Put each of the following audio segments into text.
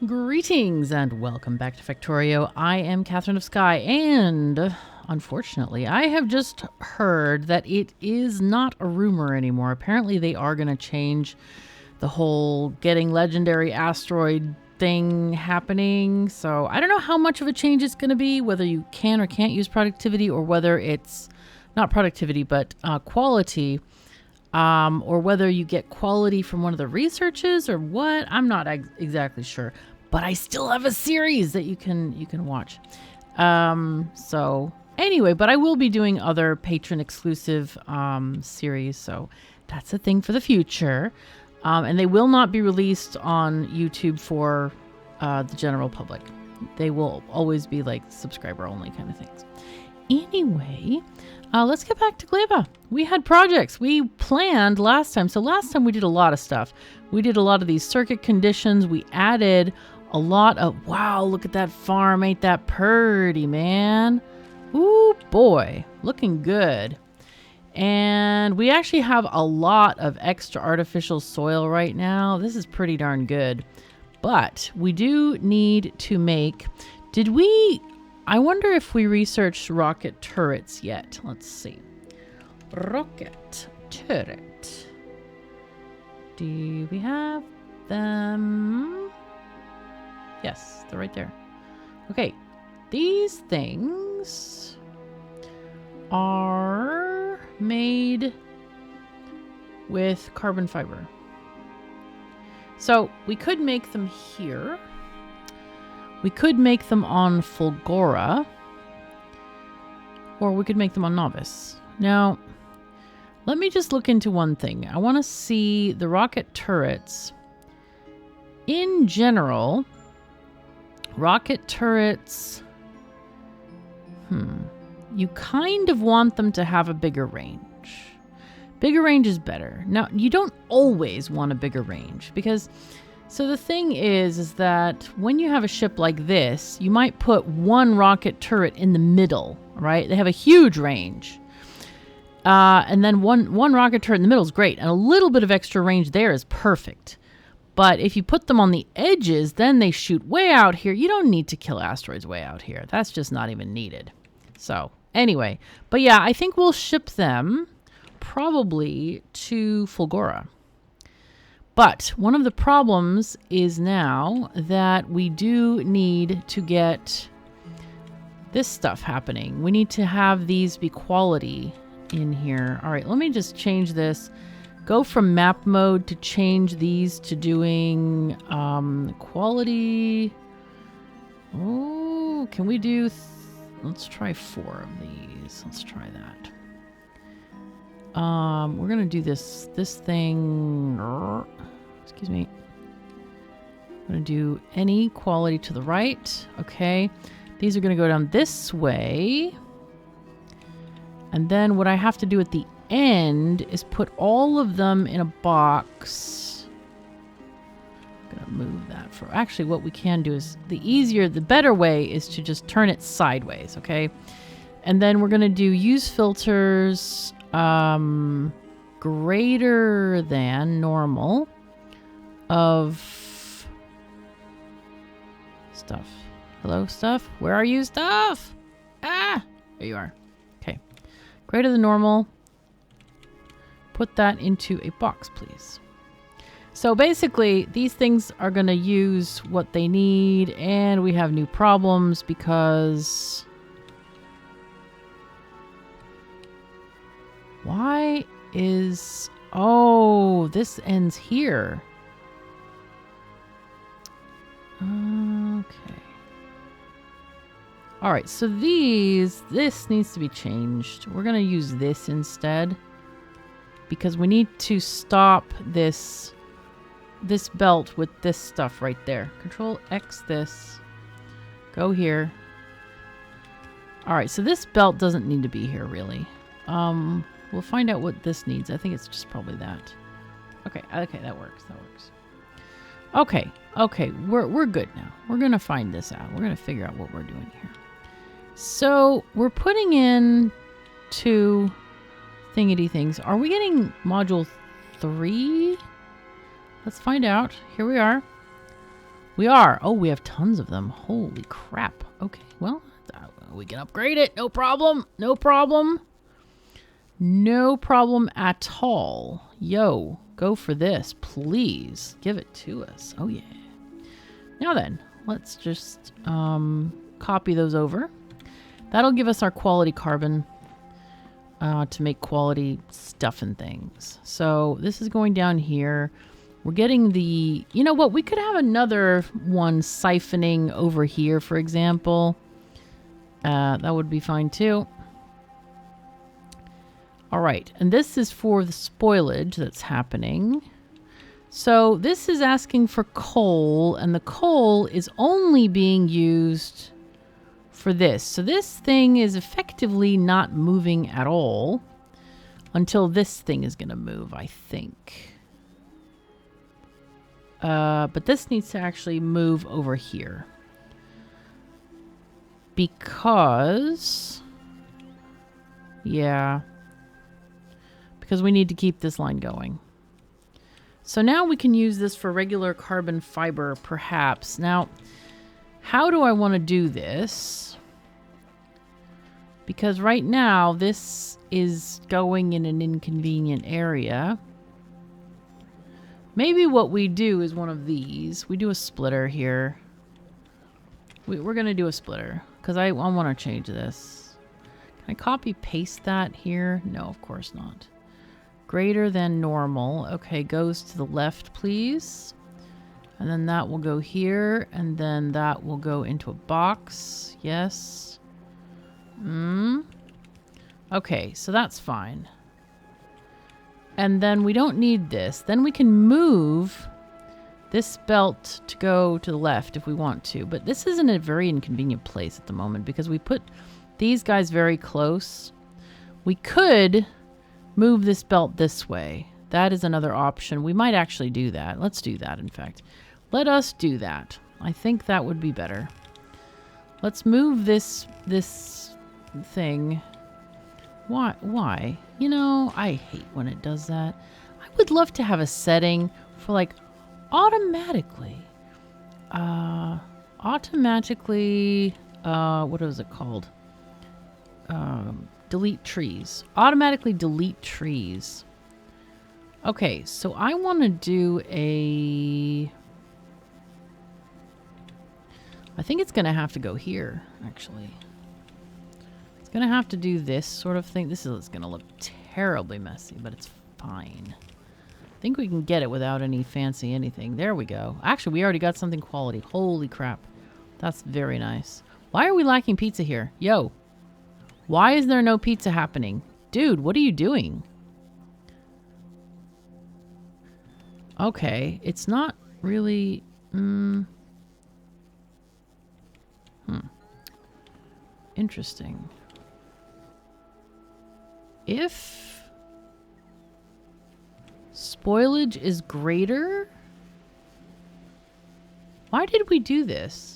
Greetings and welcome back to Factorio. I am KatherineOfSky, and unfortunately, I have just heard that it is not a rumor anymore. Apparently, they are going to change the whole getting legendary asteroid thing happening. So I don't know how much of a change it's going to be, whether you can or can't use productivity, or whether it's not productivity, but quality. Or whether you get quality from one of the researches or what, I'm not exactly sure. But I still have a series that you can watch. So anyway, but I will be doing other patron exclusive series, so that's a thing for the future. And they will not be released on YouTube for the general public. They will always be like subscriber only kind of things. Anyway, let's get back to Gleba. We had projects we planned last time. So last time we did a lot of stuff. We did a lot of these circuit conditions. We added a lot of, wow, look at that farm. Ain't that purty, man? Ooh, boy, looking good. And we actually have a lot of extra artificial soil right now. This is pretty darn good. But we do need to make, I wonder if we researched rocket turrets yet. Let's see. Rocket turret. Do we have them? Yes, they're right there. Okay, these things are made with carbon fiber. So we could make them here. We could make them on Fulgora, or we could make them on Novice. Now, let me just look into one thing. I want to see the rocket turrets. In general, rocket turrets, you kind of want them to have a bigger range. Bigger range is better. Now, you don't always want a bigger range because... So the thing is that when you have a ship like this, you might put one rocket turret in the middle, right? They have a huge range. And then one rocket turret in the middle is great. And a little bit of extra range there is perfect. But if you put them on the edges, then they shoot way out here. You don't need to kill asteroids way out here. That's just not even needed. So anyway, but yeah, I think we'll ship them probably to Fulgora. But one of the problems is now that we do need to get this stuff happening. We need to have these be quality in here. All right, let me just change this. Go from map mode to change these to doing quality. Oh, can we do... let's try 4 of these. Let's try that. We're going to do this thing... Excuse me. I'm going to do any quality to the right. Okay. These are going to go down this way. And then what I have to do at the end is put all of them in a box. I'm going to move that for... Actually, what we can do is the better way is to just turn it sideways. Okay. And then we're going to do use filters greater than normal of stuff. Hello, stuff? Where are you, stuff? Ah! There you are. Okay. Greater than normal. Put that into a box, please. So basically, these things are going to use what they need, and we have new problems because... Why is... Oh, this ends here. Okay. All right, so this needs to be changed. We're going to use this instead because we need to stop this belt with this stuff right there. Control X this. Go here. All right, so this belt doesn't need to be here really. We'll find out what this needs. I think it's just probably that. Okay, that works. Okay, we're good now. We're going to find this out. We're going to figure out what we're doing here. So, we're putting in 2 thingity things. Are we getting module 3? Let's find out. Here we are. We are. Oh, we have tons of them. Holy crap. Okay, well, we can upgrade it. No problem. No problem. No problem at all. Yo, go for this, please. Give it to us. Oh, yeah. Now then, let's just copy those over. That'll give us our quality carbon to make quality stuff and things. So this is going down here. We're getting the... You know what? We could have another one siphoning over here, for example. That would be fine, too. All right. And this is for the spoilage that's happening. So this is asking for coal, and the coal is only being used for this. So this thing is effectively not moving at all until this thing is going to move, I think. But this needs to actually move over here. Because... Yeah. Because we need to keep this line going. So now we can use this for regular carbon fiber, perhaps. Now, how do I want to do this? Because right now, this is going in an inconvenient area. Maybe what we do is one of these. We do a splitter here. We're going to do a splitter, because I want to change this. Can I copy-paste that here? No, of course not. Greater than normal. Okay, goes to the left, please. And then that will go here. And then that will go into a box. Yes. Okay, so that's fine. And then we don't need this. Then we can move this belt to go to the left if we want to. But this isn't a very inconvenient place at the moment because we put these guys very close. We could... move this belt this way. That is another option. We might actually do that. Let's do that, in fact. Let us do that. I think that would be better. Let's move this thing. Why? You know, I hate when it does that. I would love to have a setting for, like, automatically. What is it called? Delete trees. Automatically delete trees. Okay, so I want to do a... I think it's going to have to go here, actually. It's going to have to do this sort of thing. This is going to look terribly messy, but it's fine. I think we can get it without any fancy anything. There we go. Actually, we already got something quality. Holy crap. That's very nice. Why are we lacking pizza here? Yo. Why is there no pizza happening? Dude, what are you doing? Okay, it's not really... Interesting. If spoilage is greater... Why did we do this?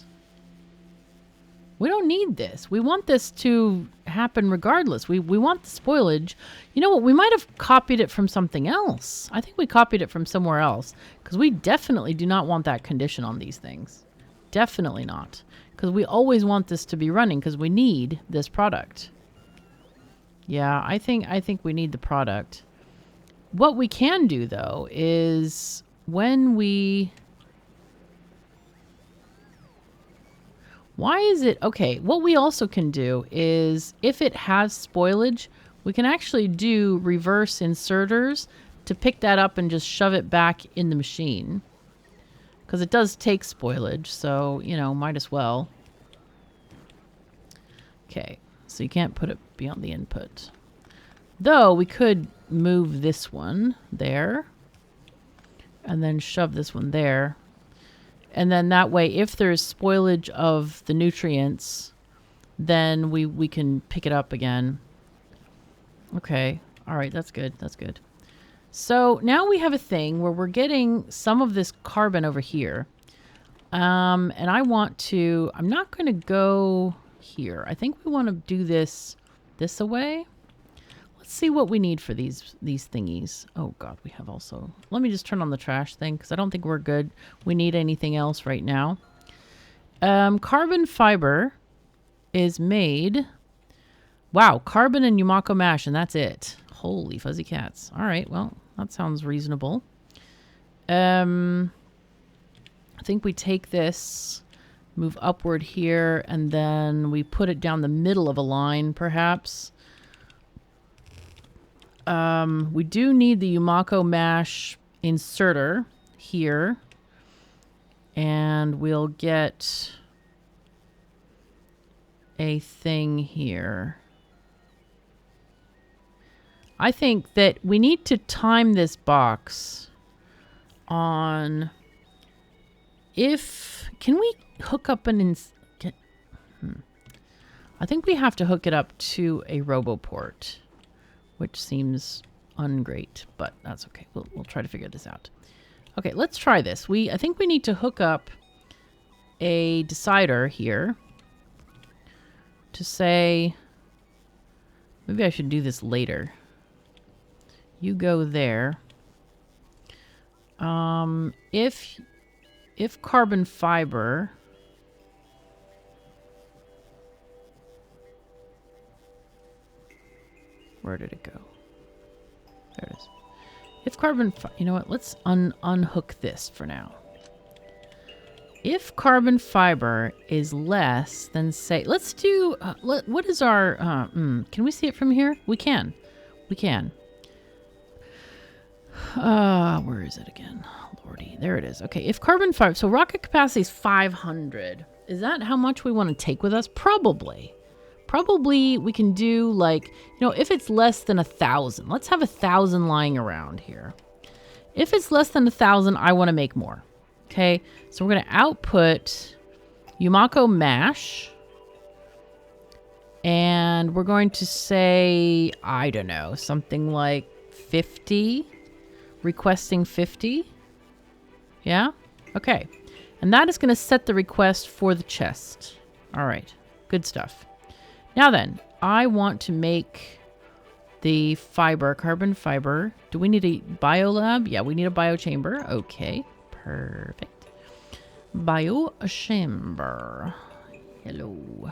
We don't need this. We want this to happen regardless. We want the spoilage. You know what? We might have copied it from something else. I think we copied it from somewhere else. Because we definitely do not want that condition on these things. Definitely not. Because we always want this to be running because we need this product. Yeah, I think we need the product. What we can do, though, is when we... Why is it... Okay, what we also can do is, if it has spoilage, we can actually do reverse inserters to pick that up and just shove it back in the machine. Because it does take spoilage, so, you know, might as well. Okay, so you can't put it beyond the input. Though, we could move this one there. And then shove this one there. And then that way, if there's spoilage of the nutrients, then we can pick it up again. Okay. All right. That's good. That's good. So now we have a thing where we're getting some of this carbon over here. And I want to... I'm not going to go here. I think we want to do this away. see what we need for these thingies. Oh God, we have also... Let me just turn on the trash thing because I don't think we're good. We need anything else right now. Carbon fiber is made... Wow, carbon and Yumako mash, and that's it. Holy fuzzy cats. All right, well, that sounds reasonable. I think we take this, move upward here, and then we put it down the middle of a line, perhaps. We do need the Yumako mash inserter here. And we'll get a thing here. I think that we need to time this box on if... Can we hook up an... I think we have to hook it up to a RoboPort, which seems ungreat, but that's okay. We'll try to figure this out. Okay, let's try this. I think we need to hook up a decider here to say... Maybe I should do this later. You go there. If carbon fiber... Where did it go? There it is. If carbon... You know what? Let's unhook this for now. If carbon fiber is less than, say... Let's do... what is our... can we see it from here? We can. We can. Where is it again? Lordy. There it is. Okay, if carbon fiber... So rocket capacity is 500. Is that how much we want to take with us? Probably. Probably we can do like... You know, if it's less than 1,000. Let's have 1,000 lying around here. If it's less than 1,000, I want to make more. Okay, so we're going to output Yumako mash. And we're going to say, I don't know, something like 50. Requesting 50. Yeah? Okay. And that is going to set the request for the chest. All right. Good stuff. Now then, I want to make the fiber, carbon fiber. Do we need a biolab? Yeah, we need a biochamber. Okay. Perfect. Biochamber. Hello.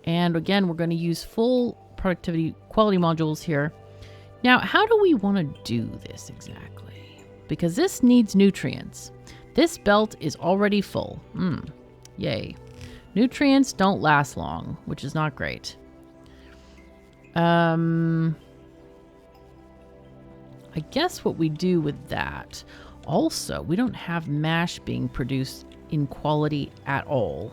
And again, we're going to use full productivity quality modules here. Now, how do we want to do this exactly? Because this needs nutrients. This belt is already full. Yay. Nutrients don't last long, which is not great. I guess what we do with that... Also, we don't have mash being produced in quality at all.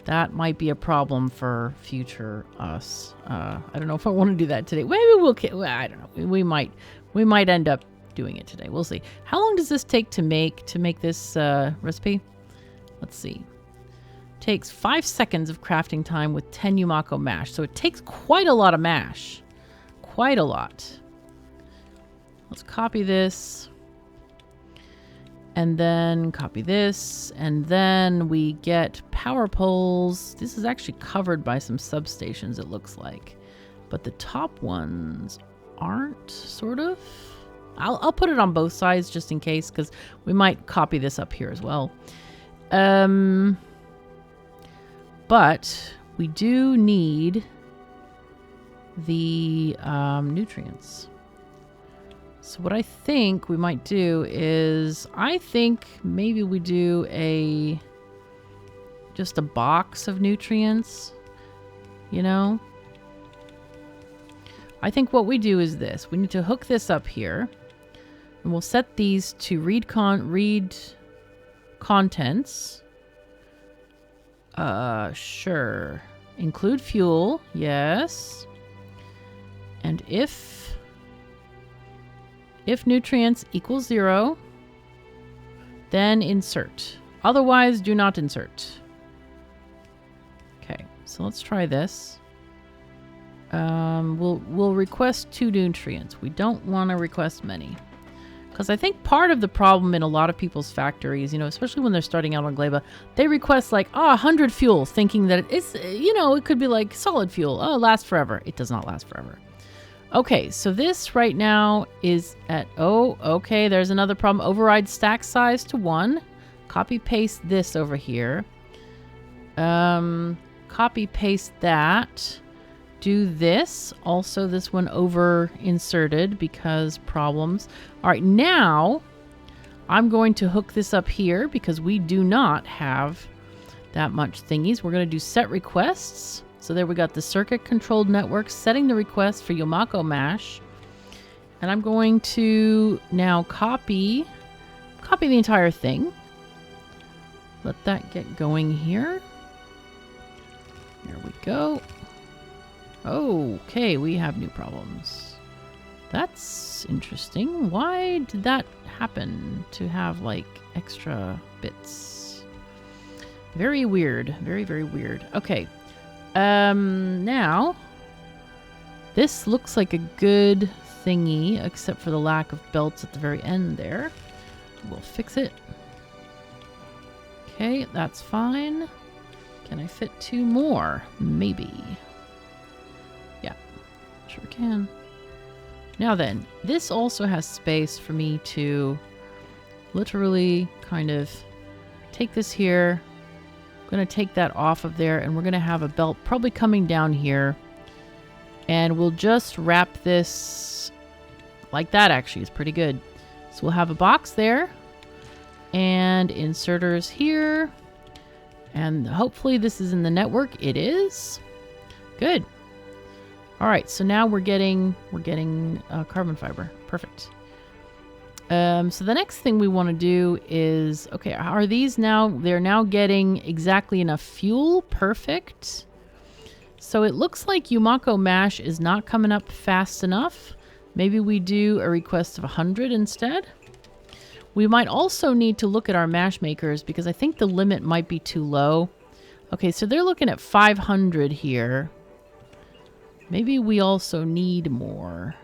That might be a problem for future us. I don't know if I want to do that today. Maybe we'll... I don't know. We might end up doing it today. We'll see. How long does this take to make this recipe? Let's see. Takes 5 seconds of crafting time with 10 Yumako mash. So it takes quite a lot of mash. Quite a lot. Let's copy this. And then copy this, and then we get power poles. This is actually covered by some substations, it looks like. But the top ones aren't, sort of. I'll put it on both sides just in case, because we might copy this up here as well. But we do need the nutrients. So what I think we might do is, I think maybe we do just a box of nutrients, you know? I think what we do is this. We need to hook this up here, and we'll set these to read contents. Sure. Include fuel, yes. And if nutrients equals 0, then insert. Otherwise, do not insert. Okay, so let's try this. We'll request 2 nutrients. We don't want to request many. Because I think part of the problem in a lot of people's factories, you know, especially when they're starting out on Gleba, they request like, 100 fuel, thinking that it's, you know, it could be like solid fuel. Oh, it lasts forever. It does not last forever. Okay, so this right now is at, oh, okay, there's another problem. Override stack size to 1. Copy paste this over here. Copy paste that. Do this. Also, this one over inserted because problems. All right, now I'm going to hook this up here because we do not have that much thingies. We're going to do set requests. So there we got the circuit controlled network setting the request for Yumako Mash. And I'm going to now copy the entire thing. Let that get going here. Here we go. Okay, we have new problems. That's interesting. Why did that happen to have like extra bits? Very weird. Very, very weird. Okay. Now, this looks like a good thingy, except for the lack of belts at the very end there. We'll fix it. Okay, that's fine. Can I fit 2 more? Maybe. Yeah, sure can. Now then, this also has space for me to literally kind of take this here. I'm going to take that off of there, and we're going to have a belt probably coming down here. And we'll just wrap this like that, actually. It's pretty good. So we'll have a box there. And inserters here. And hopefully this is in the network. It is. Good. All right, so now we're getting carbon fiber. Perfect. So the next thing we want to do is, okay, are these now, they're now getting exactly enough fuel. Perfect. So it looks like Yumako Mash is not coming up fast enough. Maybe we do a request of 100 instead. We might also need to look at our mash makers because I think the limit might be too low. Okay, so they're looking at 500 here. Maybe we also need more.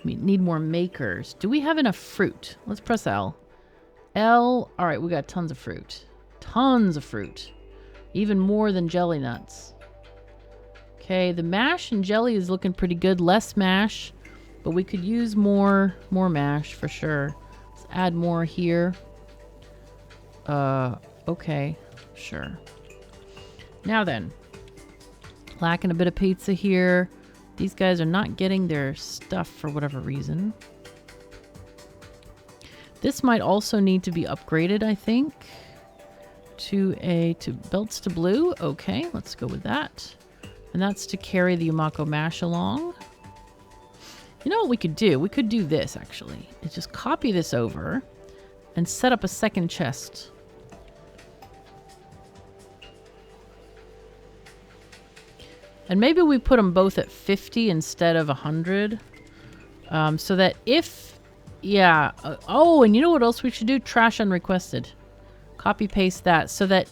We need more makers. Do we have enough fruit? Let's press L. L. All right, we got tons of fruit. Tons of fruit. Even more than jelly nuts. Okay, the mash and jelly is looking pretty good. Less mash, but we could use more mash for sure. Let's add more here. Okay, sure. Now then, lacking a bit of pizza here. These guys are not getting their stuff for whatever reason. This might also need to be upgraded, I think, to belts to blue. Okay, let's go with that. And that's to carry the Yumako Mash along. You know what we could do? We could do this, actually. Is just copy this over and set up a second chest. And maybe we put them both at 50 instead of 100. So that if... Yeah. Oh, and you know what else we should do? Trash unrequested. Copy paste that so that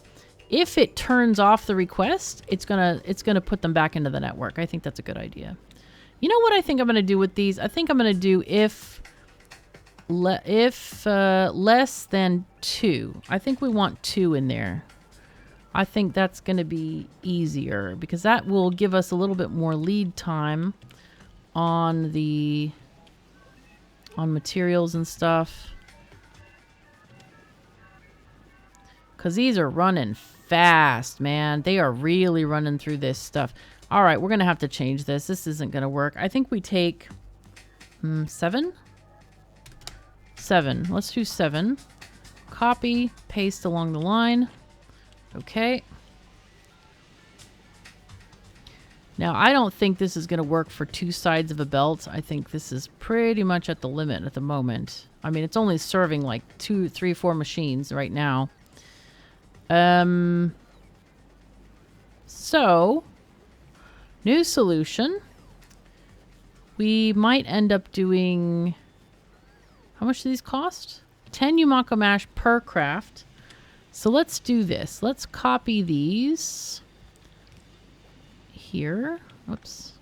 if it turns off the request, it's gonna put them back into the network. I think that's a good idea. You know what I think I'm gonna do with these? I think I'm gonna do if less than 2. I think we want 2 in there. I think that's going to be easier because that will give us a little bit more lead time on materials and stuff. Because these are running fast, man. They are really running through this stuff. All right, we're going to have to change this. This isn't going to work. I think we take 7? 7. Let's do 7. Copy, paste along the line. Okay. Now, I don't think this is going to work for 2 sides of a belt. I think this is pretty much at the limit at the moment. I mean, it's only serving like 2, 3, 4 machines right now. So, new solution. We might end up doing... How much do these cost? 10 Yumako Mash per craft. So let's do this. Let's copy these here. Oops.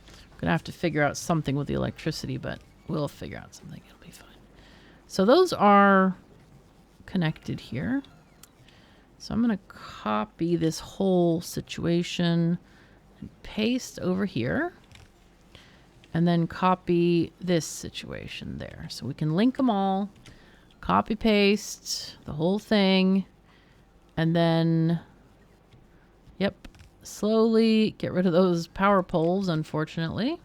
I'm going to have to figure out something with the electricity, but we'll figure out something. It'll be fine. So those are connected here. So I'm going to copy this whole situation and paste over here. and then copy this situation there. So we can link them all, copy paste the whole thing, and then, yep, slowly get rid of those power poles, unfortunately.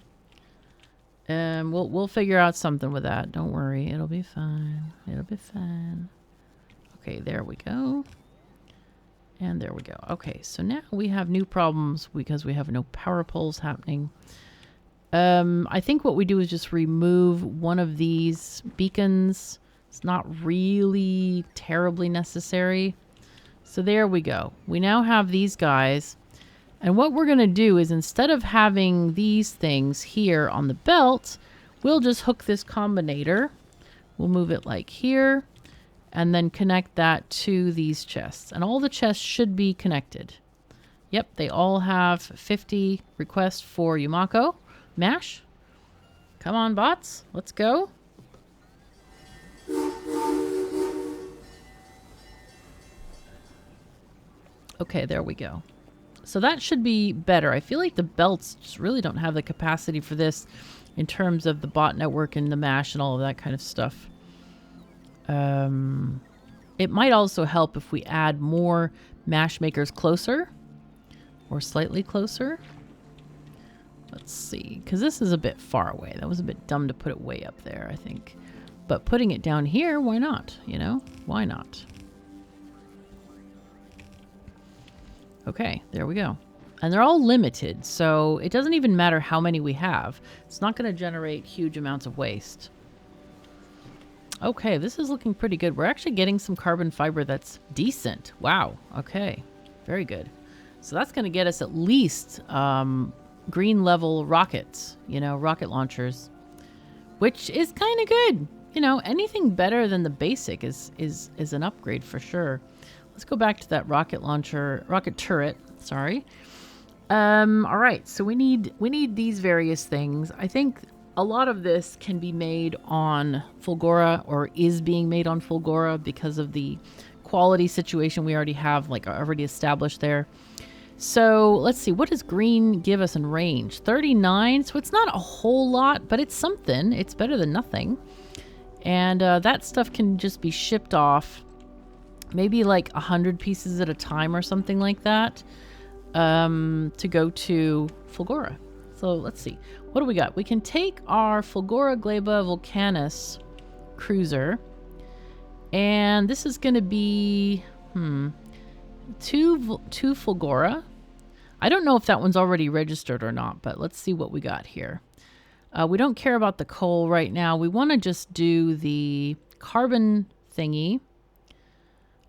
And we'll figure out something with that. Don't worry, it'll be fine. It'll be fine. Okay, there we go. And there we go. Okay, so now we have new problems because we have no power poles happening. I think what we do is just remove one of these beacons. It's not really terribly necessary. So there we go. We now have these guys. And what we're going to do is instead of having these things here on the belt, we'll just hook this combinator. We'll move it like here. And then connect that to these chests. And all the chests should be connected. Yep, they all have 50 requests for Yumako. Mash. Come on, bots. Let's go. Okay, there we go. So that should be better. I feel like the belts just really don't have the capacity for this in terms of the bot network and the mash and all of that kind of stuff. It might also help if we add more mash makers closer or slightly closer. Let's see, because this is a bit far away. That was a bit dumb to put it way up there, I think. But putting it down here, why not? You know, why not? Okay, there we go. And they're all limited, so it doesn't even matter how many we have. It's not going to generate huge amounts of waste. Okay, this is looking pretty good. We're actually getting some carbon fiber that's decent. Wow. Okay. Very good. So that's going to get us at least green level rockets, you know, rocket launchers, which is kind of good. You know, anything better than the basic is an upgrade for sure. Let's go back to that rocket launcher, rocket turret. Sorry. All right. So we need these various things. I think a lot of this can be made on Fulgora, or is being made on Fulgora, because of the quality situation we already have, like already established there. So let's see, what does green give us in range? 39, so it's not a whole lot, but it's something. It's better than nothing. And that stuff can just be shipped off, maybe like 100 pieces at a time or something like that, to go to Fulgora. So let's see. What do we got? We can take our Fulgora Gleba Vulcanus cruiser. And this is going to be, two Fulgora. I don't know if that one's already registered or not, but let's see what we got here. We don't care about the coal right now. We want to just do the carbon thingy.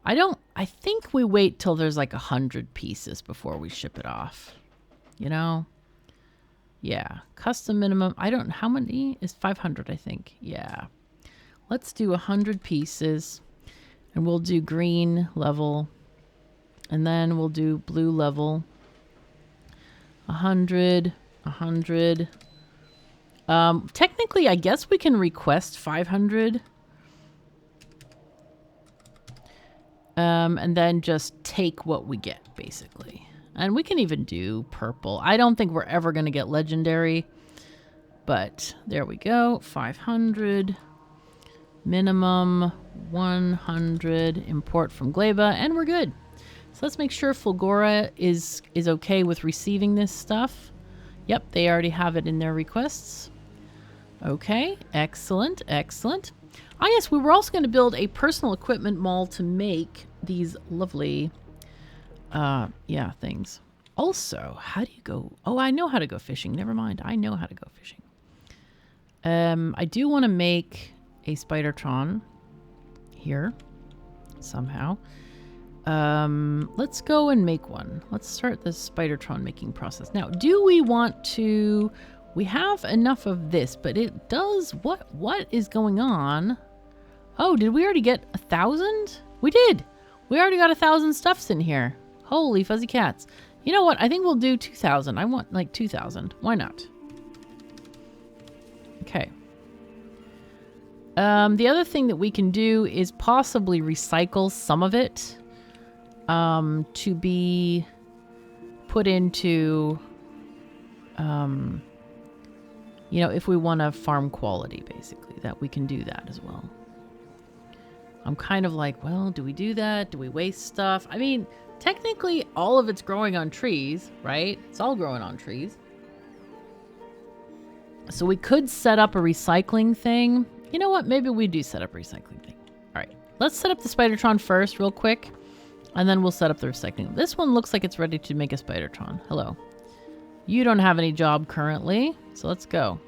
I think we wait till there's like 100 pieces before we ship it off. You know? Yeah. Custom minimum. I don't know. How many? Is 500, I think. Yeah. Let's do 100 pieces. And we'll do green level. And then we'll do blue level. 100. 100. Technically, I guess we can request 500. And then just take what we get, basically. And we can even do purple. I don't think we're ever going to get legendary. But there we go. 500. Minimum 100. Import from Gleba. And we're good. So let's make sure Fulgora is okay with receiving this stuff. Yep, they already have it in their requests. Okay, excellent, excellent. Ah, yes, we were also going to build a personal equipment mall to make these lovely, things. Also, how do you go? Oh, I know how to go fishing. Never mind. I know how to go fishing. I do want to make a Spidertron here somehow. Let's go and make one. Let's start the Spidertron making process. Now, do we want to... We have enough of this, but it does... What is going on? Oh, did we already get 1,000? We did! We already got 1,000 stuffs in here. Holy fuzzy cats. You know what? I think we'll do 2,000. I want like 2,000. Why not? Okay. The other thing that we can do is possibly recycle some of it to be put into you know, if we want to farm quality, basically, that we can do that as well. I'm kind of like, well, do we do that? Do we waste stuff? I mean, technically, all of it's growing on trees, right? It's all growing on trees. So we could set up a recycling thing. You know what? Maybe we do set up a recycling thing. All right. Let's set up the Spidertron first real quick. And then we'll set up the recycling. This one looks like it's ready to make a Spidertron. Hello. You don't have any job currently. So let's go.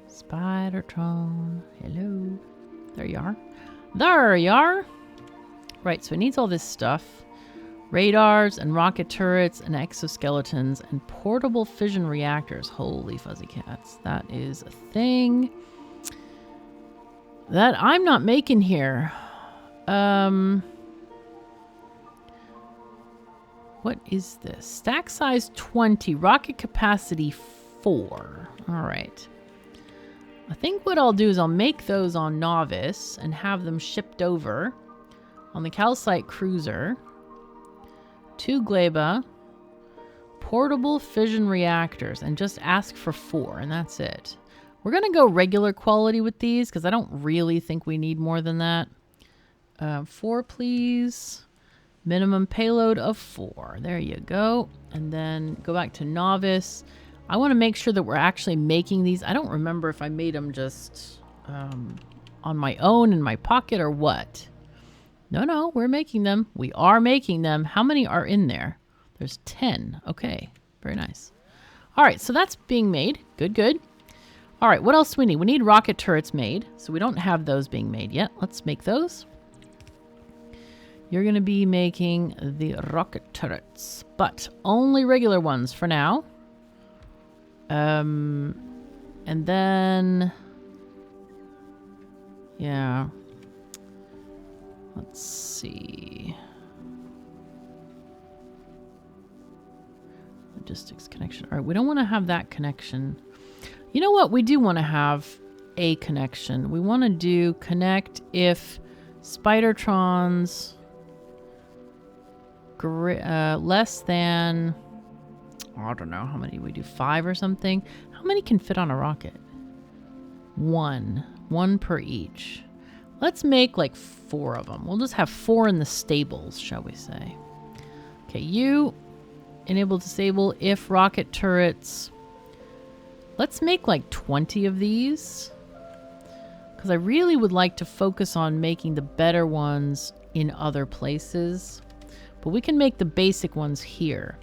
Spidertron. Hello. There you are. There you are. Right. So it needs all this stuff. Radars and rocket turrets and exoskeletons and portable fission reactors. Holy fuzzy cats. That is a thing that I'm not making here. What is this? Stack size 20. Rocket capacity 4. All right. I think what I'll do is I'll make those on Novice and have them shipped over on the Calcite Cruiser to Gleba. Portable fission reactors and just ask for 4 and that's it. We're going to go regular quality with these because I don't really think we need more than that. 4 please. Minimum payload of 4. There you go. And then go back to Novice. I want to make sure that we're actually making these. I don't remember if I made them just on my own in my pocket or what. No, we're making them. We are making them. How many are in there? There's 10. Okay, very nice. All right, so that's being made. Good. All right, what else do we need? We need rocket turrets made. So we don't have those being made yet. Let's make those. You're going to be making the rocket turrets, but only regular ones for now. And then, yeah, let's see. Logistics connection. All right, we don't want to have that connection. You know what? We do want to have a connection. We want to do connect if Spidertrons less than, I don't know, how many we do? 5 or something? How many can fit on a rocket? 1. 1 per each. Let's make like 4 of them. We'll just have 4 in the stables, shall we say. Okay, you enable disable if rocket turrets. Let's make like 20 of these. Because I really would like to focus on making the better ones in other places. But we can make the basic ones here.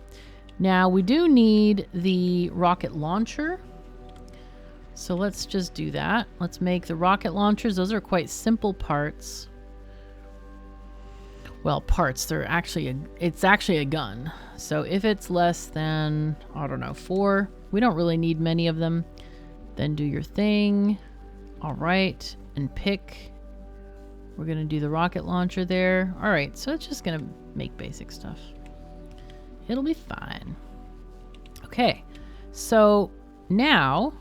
Now, we do need the rocket launcher. So let's just do that. Let's make the rocket launchers. Those are quite simple parts. Well, parts. They're actually it's actually a gun. So if it's less than, I don't know, 4, we don't really need many of them. Then do your thing. All right. And pick. We're going to do the rocket launcher there. All right. So it's just going to make basic stuff. It'll be fine. Okay. So now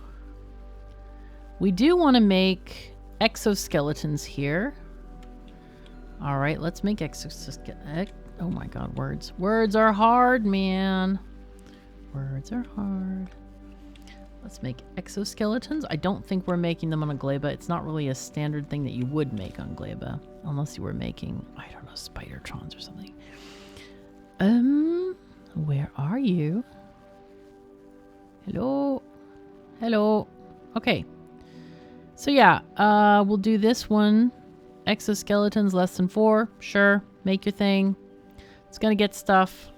we do want to make exoskeletons here. All right. Let's make exoskeletons. Oh my God. Words. Words are hard, man. Words are hard. Let's make exoskeletons. I don't think we're making them on a Gleba. It's not really a standard thing that you would make on Gleba. Unless you were making, I don't know, Spidertrons or something. Where are you? Hello? Hello? Okay. So yeah, we'll do this one. Exoskeletons less than 4. Sure. Make your thing. It's gonna get stuff.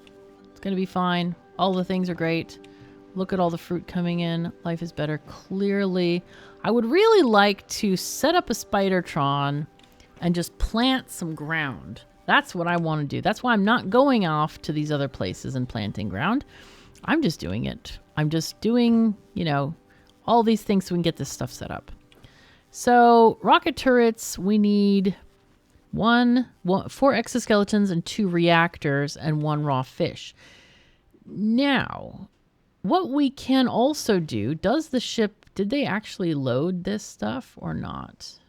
It's gonna be fine. All the things are great. Look at all the fruit coming in. Life is better. Clearly. I would really like to set up a Spidertron and just plant some ground. That's what I want to do. That's why I'm not going off to these other places and planting ground. I'm just doing it. I'm just doing, you know, all these things so we can get this stuff set up. So rocket turrets, we need 4 exoskeletons and 2 reactors and 1 raw fish. Now, what we can also do, does the ship, did they actually load this stuff or not?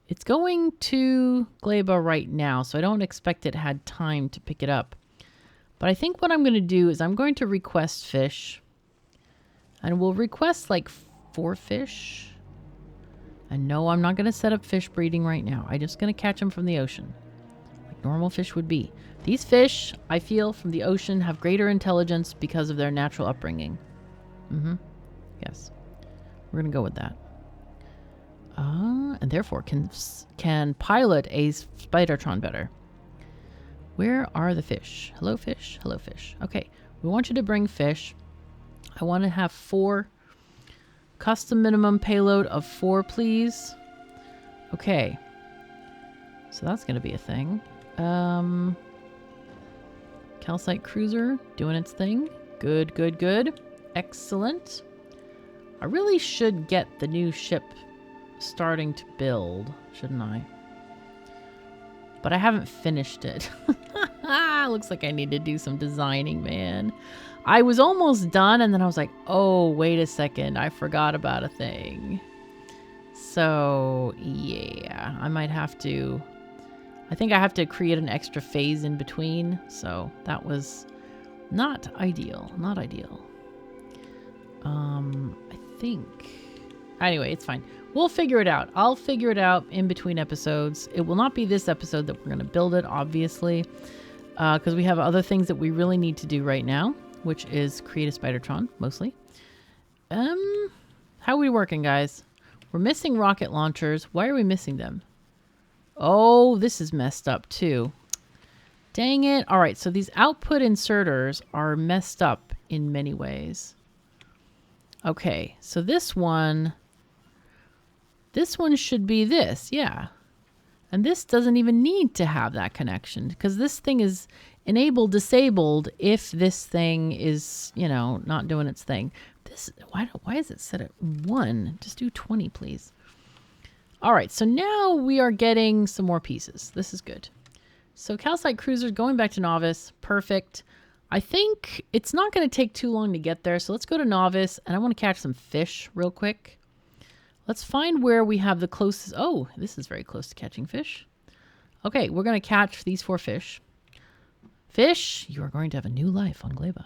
It's going to Gleba right now, so I don't expect it had time to pick it up. But I think what I'm going to do is I'm going to request fish. And we'll request like 4 fish. And no, I'm not going to set up fish breeding right now. I'm just going to catch them from the ocean. Like normal fish would be. These fish, I feel, from the ocean have greater intelligence because of their natural upbringing. Mm-hmm. Yes. We're going to go with that. And therefore can pilot a Spidertron better. Where are the fish? Hello, fish. Hello, fish. Okay. We want you to bring fish. I want to have 4. Custom minimum payload of 4, please. Okay. So that's going to be a thing. Calcite cruiser doing its thing. Good, good, good. Excellent. I really should get the new ship starting to build, shouldn't I? But I haven't finished it. Looks like I need to do some designing, man. I was almost done, and then I was like, oh, wait a second. I forgot about a thing. So, yeah. I might have to... I think I have to create an extra phase in between. So, that was not ideal. Not ideal. I think... Anyway, it's fine. We'll figure it out. I'll figure it out in between episodes. It will not be this episode that we're going to build it, obviously. Because we have other things that we really need to do right now. Which is create a Spidertron, mostly. How are we working, guys? We're missing rocket launchers. Why are we missing them? Oh, this is messed up, too. Dang it. All right, so these output inserters are messed up in many ways. Okay, so this one should be this, yeah. And this doesn't even need to have that connection because this thing is enabled, disabled if this thing is, you know, not doing its thing. This, why is it set at 1? Just do 20, please. All right, so now we are getting some more pieces. This is good. So calcite cruisers going back to novice, perfect. I think it's not going to take too long to get there, so let's go to novice, and I want to catch some fish real quick. Let's find where we have the closest... Oh, this is very close to catching fish. Okay, we're going to catch these 4 fish. Fish, you are going to have a new life on Gleba.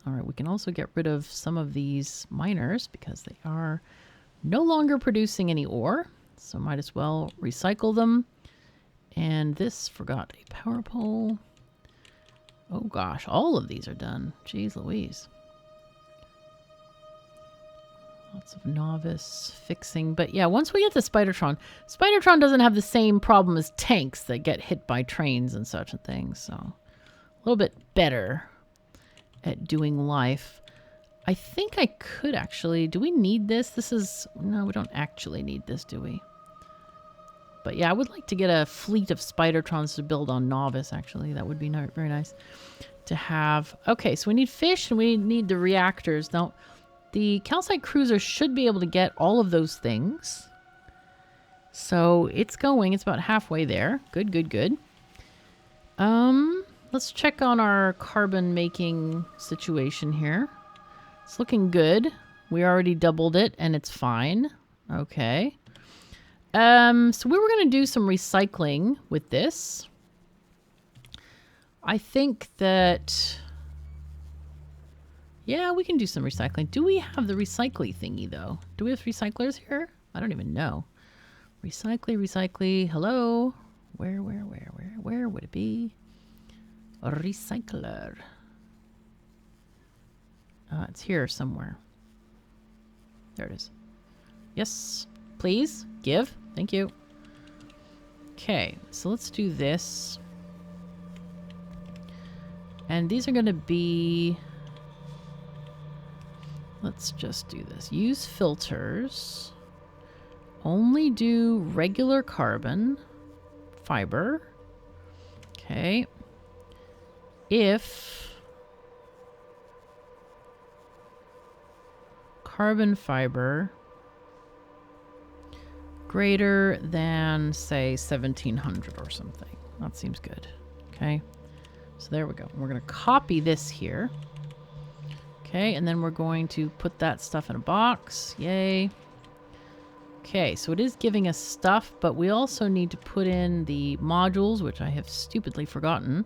All right, we can also get rid of some of these miners because they are no longer producing any ore. So might as well recycle them. And this forgot a power pole. Oh gosh, all of these are done. Jeez Louise. Lots of novice fixing. But yeah, once we get to Spidertron, Spidertron doesn't have the same problem as tanks that get hit by trains and such and things. So a little bit better at doing life. I think I could actually... Do we need this? This is... No, we don't actually need this, do we? But yeah, I would like to get a fleet of Spidertrons to build on novice, actually. That would be very nice to have. Okay, so we need fish and we need the reactors. Now... The calcite cruiser should be able to get all of those things. So it's going. It's about halfway there. Good, good, good. Let's check on our carbon making situation here. It's looking good. We already doubled it and it's fine. Okay. So we were going to do some recycling with this. I think that... Yeah, we can do some recycling. Do we have the recycly thingy, though? Do we have recyclers here? I don't even know. Recycly. Hello? Where would it be? A recycler. It's here somewhere. There it is. Yes, please. Give. Thank you. Okay, so let's do this. And these are going to be... Let's just do this. Use filters. Only do regular carbon fiber. Okay. If carbon fiber greater than, say, 1700 or something. That seems good. Okay. So there we go. We're going to copy this here. Okay, and then we're going to put that stuff in a box. Yay. Okay, so it is giving us stuff, but we also need to put in the modules, which I have stupidly forgotten.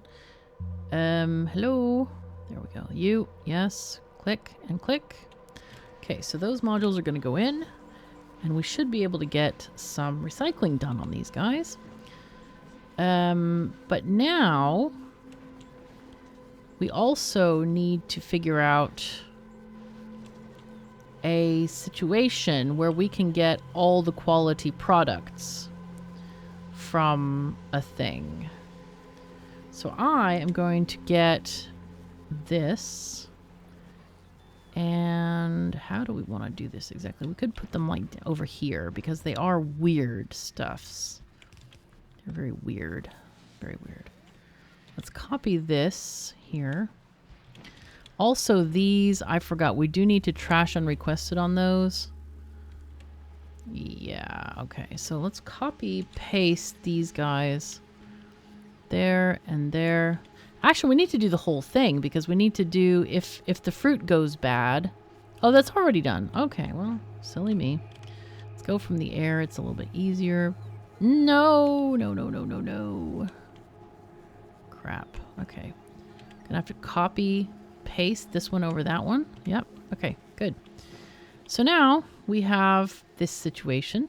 Hello? There we go. You, yes. Click and click. Okay, so those modules are going to go in, and we should be able to get some recycling done on these guys. But now we also need to figure out a situation where we can get all the quality products from a thing. So I am going to get this. And how do we want to do this exactly? We could put them like over here because they are weird stuffs. They're very weird. Very weird. Let's copy this here. Also, these, I forgot, we do need to trash unrequested on those. Yeah, okay. So let's copy, paste these guys there and there. Actually, we need to do the whole thing because we need to do, if the fruit goes bad. Oh, that's already done. Okay, well, silly me. Let's go from the air. It's a little bit easier. No, no, no, no, no, no. Crap. Okay. Gonna have to copy, paste this one over that one. Yep. Okay, good. So now we have this situation.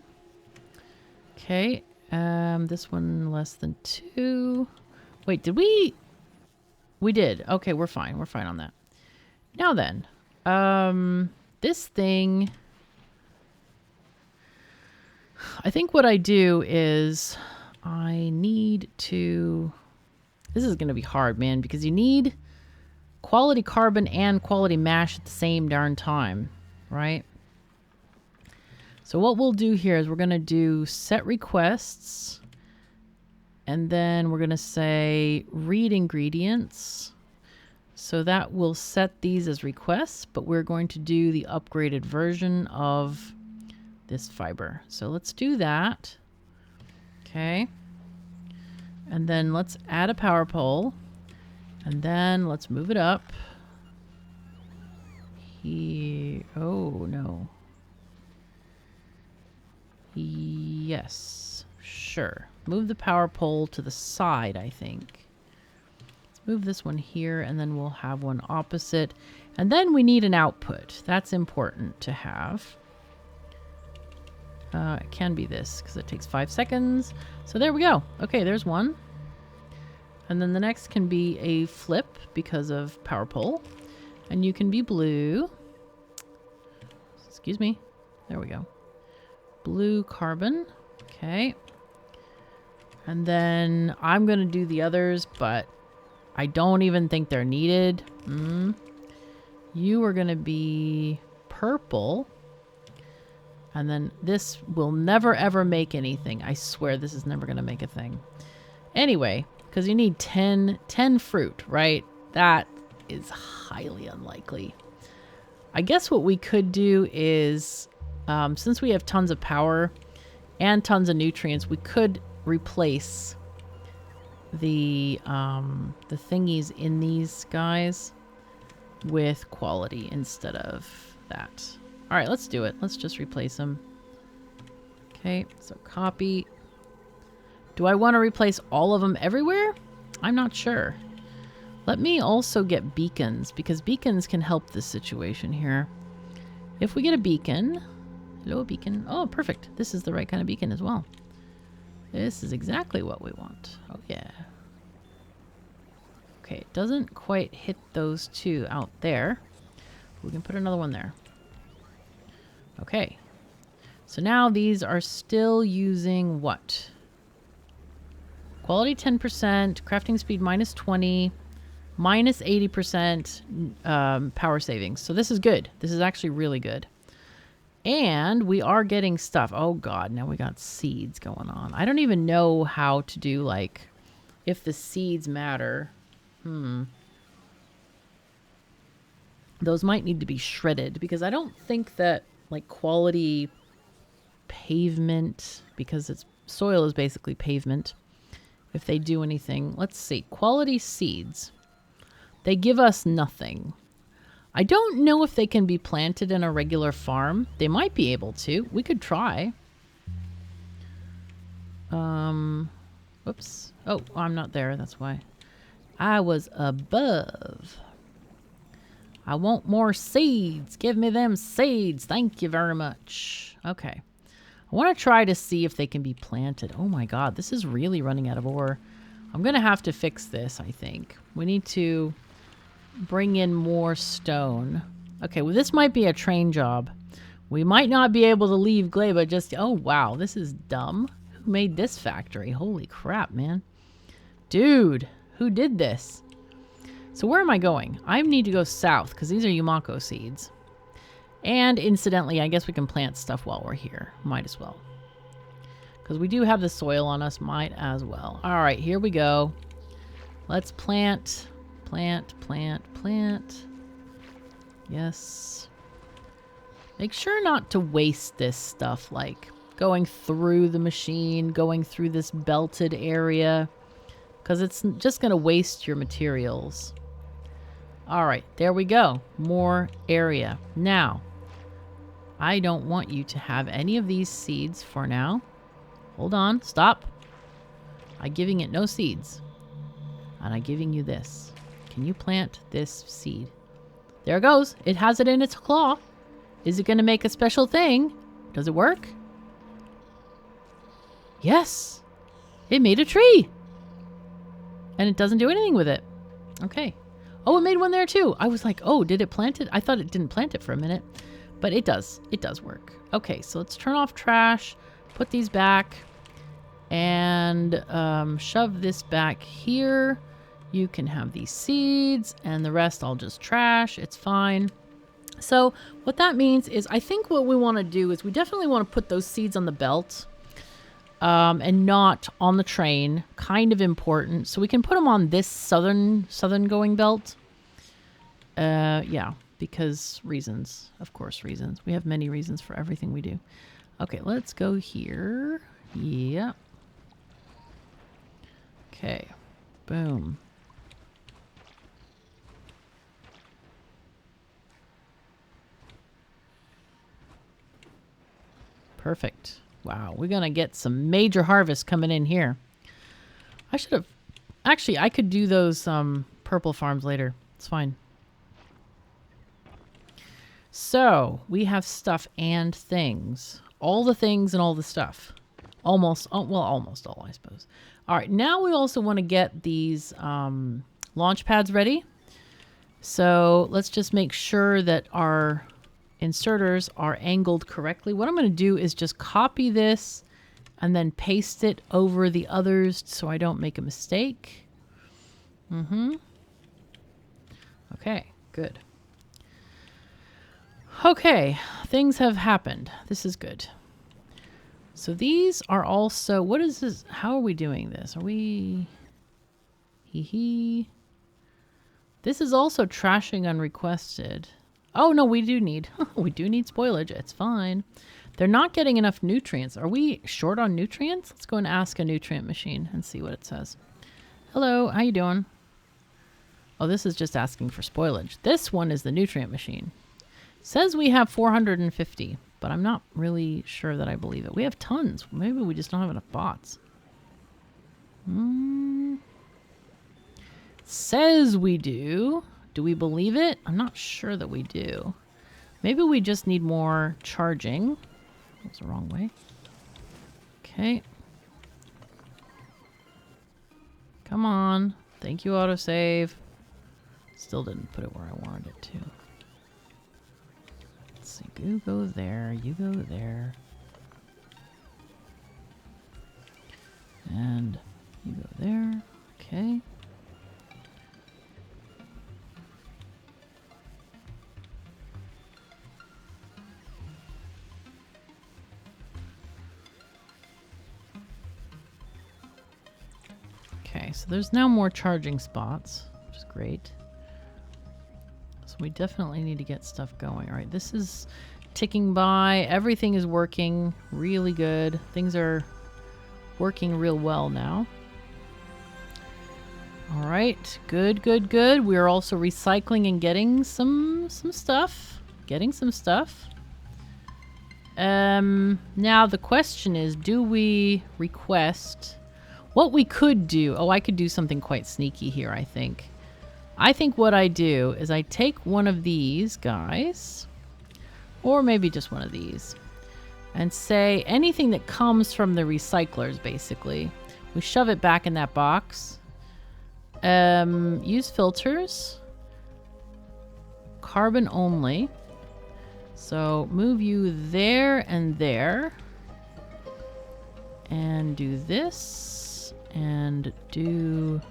Okay. This one less than 2. Wait, did we... We did. Okay, we're fine. We're fine on that. Now then, this thing... I think what I do is I need to... This is going to be hard, man, because you need quality carbon and quality mash at the same darn time, right? So what we'll do here is we're going to do set requests, and then we're going to say read ingredients. So that will set these as requests, but we're going to do the upgraded version of this fiber. So let's do that. Okay. And then let's add a power pole. And then let's move it up. Here. Oh, no. Yes. Sure. Move the power pole to the side, I think. Let's move this one here, and then we'll have one opposite. And then we need an output. That's important to have. It can be this, because it takes 5 seconds. So there we go. Okay, there's one. And then the next can be a flip because of power pole. And you can be blue. Excuse me. There we go. Blue carbon. Okay. And then I'm going to do the others, but I don't even think they're needed. You are going to be purple. And then this will never ever make anything. I swear this is never going to make a thing. Anyway, because you need 10 fruit, right? That is highly unlikely. I guess what we could do is, since we have tons of power and tons of nutrients, we could replace the thingies in these guys with quality instead of that. All right, let's do it. Let's just replace them. Okay, so copy. Do I want to replace all of them everywhere? I'm not sure. Let me also get beacons, because beacons can help this situation here. If we get a beacon... Hello, beacon. Oh, perfect. This is the right kind of beacon as well. This is exactly what we want. Oh, yeah. Okay, it doesn't quite hit those two out there. We can put another one there. Okay. So now these are still using what? Quality 10%, crafting speed minus 20, minus 80% power savings. So this is good. This is actually really good. And we are getting stuff. Oh god, now we got seeds going on. I don't even know how to do, like, if the seeds matter. Those might need to be shredded, because I don't think that, like, quality pavement, because it's soil is basically pavement, if they do anything. Let's see. Quality seeds. They give us nothing. I don't know if they can be planted in a regular farm. They might be able to. We could try. Whoops. Oh, I'm not there. That's why. I was above. I want more seeds. Give me them seeds. Thank you very much. Okay. I want to try to see if they can be planted. Oh my god, this is really running out of ore. I'm going to have to fix this, I think. We need to bring in more stone. Okay, well this might be a train job. We might not be able to leave Gleba just... Oh wow, this is dumb. Who made this factory? Holy crap, man. Dude, who did this? So where am I going? I need to go south because these are Yumako seeds. And incidentally, I guess we can plant stuff while we're here. Might as well. Because we do have the soil on us. Might as well. All right, here we go. Let's plant. Plant, plant, plant. Yes. Make sure not to waste this stuff, like going through the machine, going through this belted area, because it's just going to waste your materials. All right, there we go. More area. Now, I don't want you to have any of these seeds for now. Hold on. Stop. I'm giving it no seeds. And I'm giving you this. Can you plant this seed? There it goes. It has it in its claw. Is it going to make a special thing? Does it work? Yes. It made a tree. And it doesn't do anything with it. Okay. Oh, it made one there too. I was like, oh, did it plant it? I thought it didn't plant it for a minute. But it does. It does work. Okay, so let's turn off trash. Put these back. And shove this back here. You can have these seeds. And the rest I'll just trash. It's fine. So what that means is I think what we want to do is we definitely want to put those seeds on the belt. And not on the train. Kind of important. So we can put them on this southern going belt. Yeah, because reasons. Of course, reasons. We have many reasons for everything we do. Okay, let's go here. Yeah. Okay. Boom. Perfect. Wow, we're going to get some major harvests coming in here. I should have... Actually, I could do those purple farms later. It's fine. So, we have stuff and things. All the things and all the stuff. Almost, oh, well, almost all, I suppose. All right, now we also want to get these launch pads ready. So, let's just make sure that our... inserters are angled correctly. What I'm going to do is just copy this and then paste it over the others so I don't make a mistake. Okay, good. Okay, things have happened. This is good. So these are also... What is this? How are we doing this? Are we... This is also trashing unrequested. Oh, no, we do need... we do need spoilage. It's fine. They're not getting enough nutrients. Are we short on nutrients? Let's go and ask a nutrient machine and see what it says. Hello, how you doing? Oh, this is just asking for spoilage. This one is the nutrient machine. Says we have 450, but I'm not really sure that I believe it. We have tons. Maybe we just don't have enough bots. Says we do. Do we believe it? I'm not sure that we do. Maybe we just need more charging. That's the wrong way. Okay. Come on. Thank you, autosave. Still didn't put it where I wanted it to. Let's see. You go there. You go there. And you go there. Okay. Okay, so there's now more charging spots, which is great. So we definitely need to get stuff going. All right, this is ticking by. Everything is working really good. Things are working real well now. All right, good, good, good. We're also recycling and getting some stuff. Getting some stuff. Now the question is, do we request... What we could do... Oh, I could do something quite sneaky here, I think. I think what I do is I take one of these guys, or maybe just one of these, and say anything that comes from the recyclers, basically. We shove it back in that box. Use filters. Carbon only. So move you there and there. And do this. And do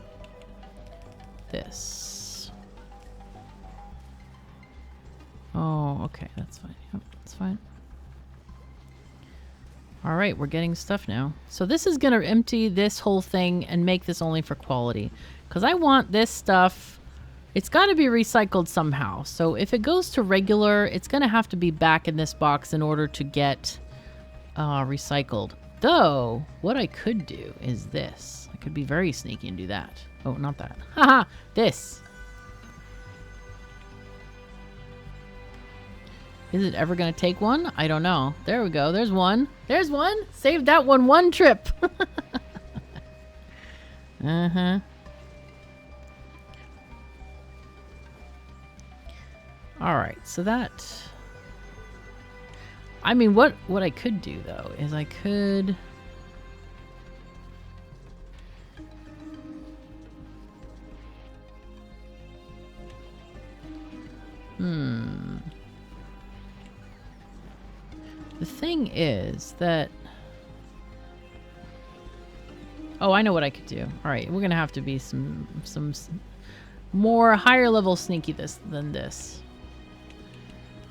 this. Oh, okay, that's fine. Yep, that's fine. All right, we're getting stuff now. So this is going to empty this whole thing and make this only for quality. Because I want this stuff, it's got to be recycled somehow. So if it goes to regular, it's going to have to be back in this box in order to get recycled. Though, what I could do is this. I could be very sneaky and do that. Oh, not that. Haha, this. Is it ever going to take one? I don't know. There we go. There's one. There's one. Saved that one trip. Uh-huh. All right. So that... I mean, what I could do, though, is I could... The thing is that... Oh, I know what I could do. All right, we're going to have to be some more higher level sneaky than this.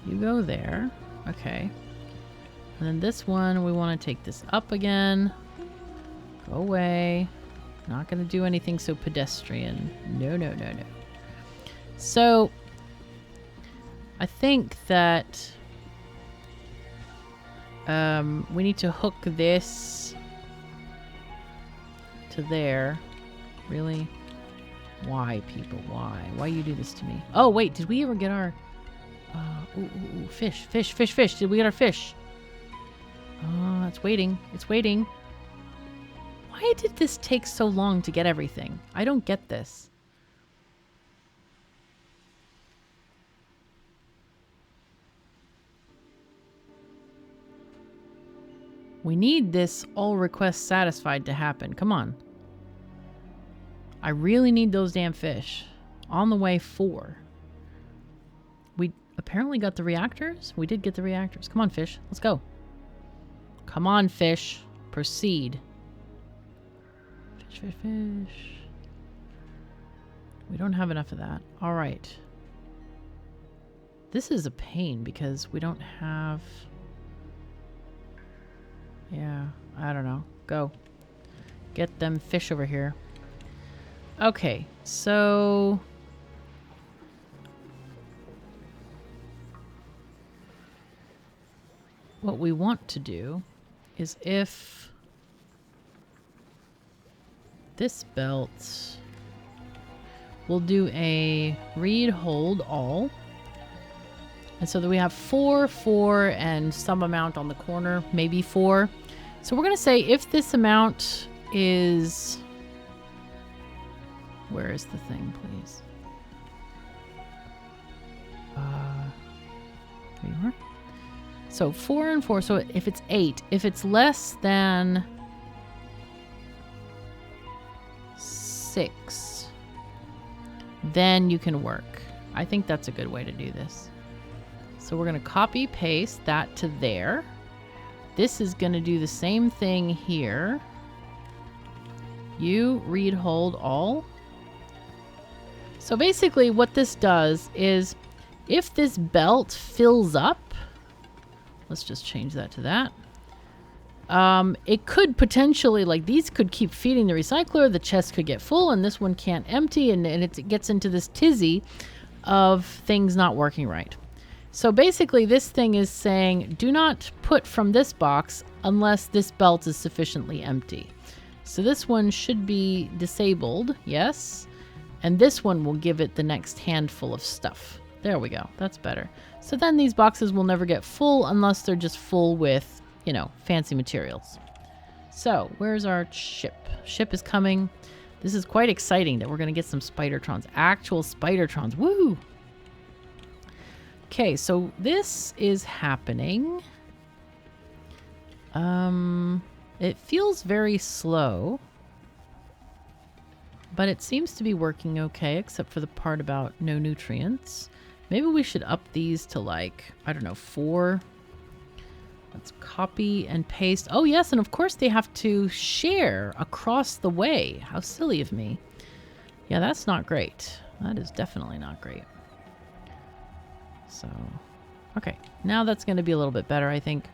You go there. Okay. And then this one, we want to take this up again. Go away. Not going to do anything so pedestrian. No, no, no, no. So, I think that... we need to hook this to there. Really? Why, people? Why? Why you do this to me? Oh, wait. Did we ever get our... fish. Did we get our fish? Oh, it's waiting. It's waiting. Why did this take so long to get everything? I don't get this. We need this all requests satisfied to happen. Come on. I really need those damn fish. On the way 4. We apparently got the reactors? We did get the reactors. Come on, fish. Let's go. Come on, fish. Proceed. Fish. We don't have enough of that. All right. This is a pain because we don't have... Yeah, I don't know. Go. Get them fish over here. Okay, so... What we want to do is if this belt... We'll do a read, hold, all. And so that we have 4, 4, and some amount on the corner, maybe 4. So we're going to say if this amount is... Where is the thing, please? There you are. So 4 and 4. So if it's 8, if it's less than 6, then you can work. I think that's a good way to do this. So we're going to copy paste that to there. This is going to do the same thing here. You read, hold, all. So basically what this does is if this belt fills up, let's just change that to that. It could potentially, like these could keep feeding the recycler, the chest could get full and this one can't empty and it gets into this tizzy of things not working right. So basically this thing is saying do not put from this box unless this belt is sufficiently empty. So this one should be disabled, yes. And this one will give it the next handful of stuff. There we go, that's better. So then these boxes will never get full unless they're just full with, you know, fancy materials. So where's our ship? Ship is coming. This is quite exciting that we're going to get some Spidertrons. Actual Spidertrons. Woo! Okay, so this is happening. It feels very slow. But it seems to be working okay, except for the part about no nutrients. Maybe we should up these to like, I don't know, 4. Let's copy and paste. Oh yes, and of course they have to share across the way. How silly of me. Yeah, that's not great. That is definitely not great. So, okay. Now that's going to be a little bit better, I think.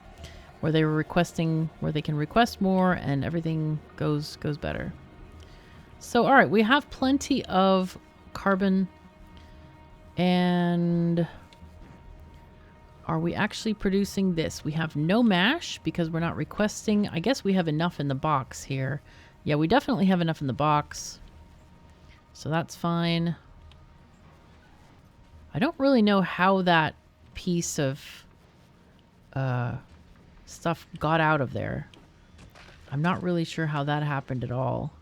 Where they were requesting, where they can request more and everything goes better. So, all right, we have plenty of carbon. And are we actually producing this? We have no mash because we're not requesting. I guess we have enough in the box here. Yeah, we definitely have enough in the box. So that's fine. I don't really know how that piece of stuff got out of there. I'm not really sure how that happened at all.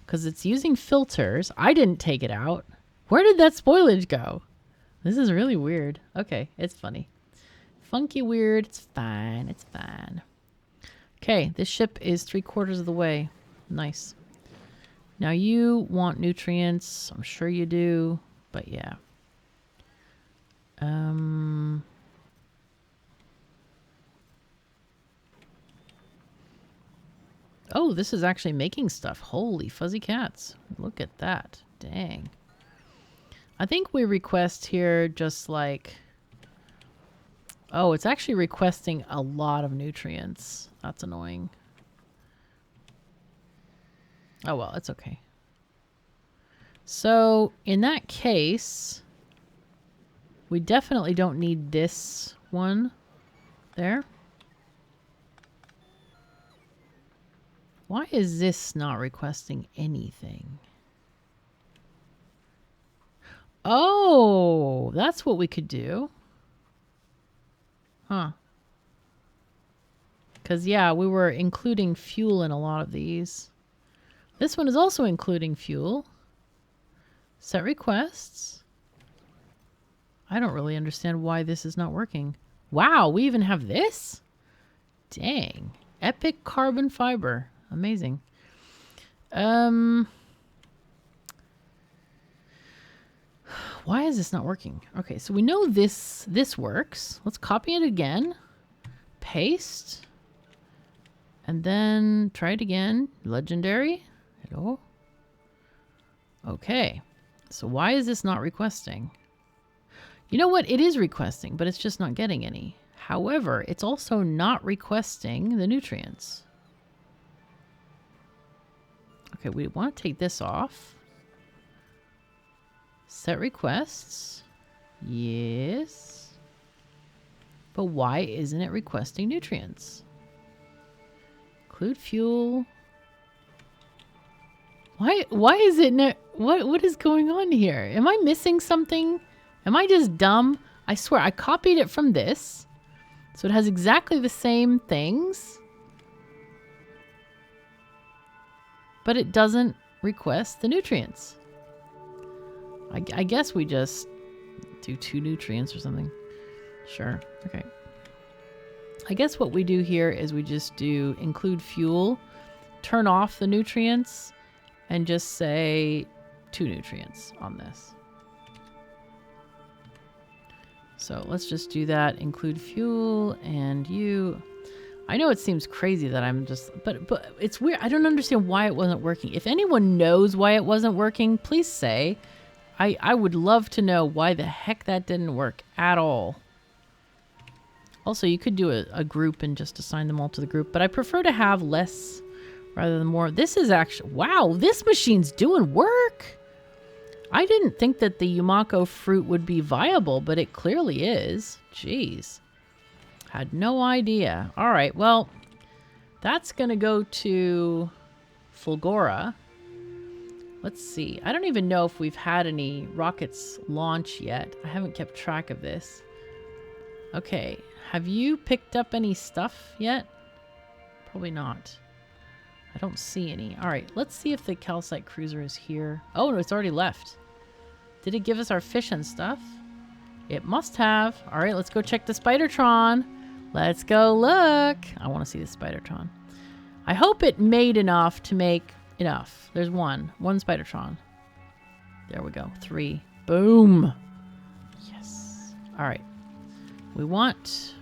Because it's using filters. I didn't take it out. Where did that spoilage go? This is really weird. Okay, it's funny. Funky weird. It's fine. It's fine. Okay, this ship is 3/4 of the way. Nice. Now you want nutrients. I'm sure you do. But yeah. Oh, this is actually making stuff. Holy fuzzy cats. Look at that. Dang. I think we request here just like... Oh, it's actually requesting a lot of nutrients. That's annoying. Oh, well, it's okay. So, in that case, we definitely don't need this one there. Why is this not requesting anything? Oh, that's what we could do. Huh. Because, yeah, we were including fuel in a lot of these. This one is also including fuel. Set requests. I don't really understand why this is not working. Wow, we even have this? Dang. Epic carbon fiber. Amazing. Why is this not working? Okay, so we know this works. Let's copy it again. Paste. And then try it again. Legendary. Hello. Okay. So why is this not requesting? You know what? It is requesting, but it's just not getting any. However, it's also not requesting the nutrients. Okay, we want to take this off. Set requests. Yes. But why isn't it requesting nutrients? Include fuel. Why is it not... What is going on here? Am I missing something? Am I just dumb? I swear, I copied it from this. So it has exactly the same things. But it doesn't request the nutrients. I guess we just do 2 nutrients or something. Sure. Okay. I guess what we do here is we just do include fuel, turn off the nutrients, and just say 2 nutrients on this. So let's just do that. Include fuel and you. I know it seems crazy that I'm just, but it's weird. I don't understand why it wasn't working. If anyone knows why it wasn't working, please say. I would love to know why the heck that didn't work at all. Also, you could do a group and just assign them all to the group, but I prefer to have less rather than more. This is actually, wow, this machine's doing work. I didn't think that the Yumako fruit would be viable, but it clearly is. Jeez. Had no idea. All right, well, that's going to go to Fulgora. Let's see. I don't even know if we've had any rockets launch yet. I haven't kept track of this. Okay. Have you picked up any stuff yet? Probably not. I don't see any. All right, let's see if the calcite cruiser is here. Oh, no, it's already left. Did it give us our fish and stuff? It must have. All right, let's go check the Spidertron. Let's go look. I want to see the Spidertron. I hope it made enough to make enough. There's one Spidertron. There we go. 3. Boom. Yes. All right. We want...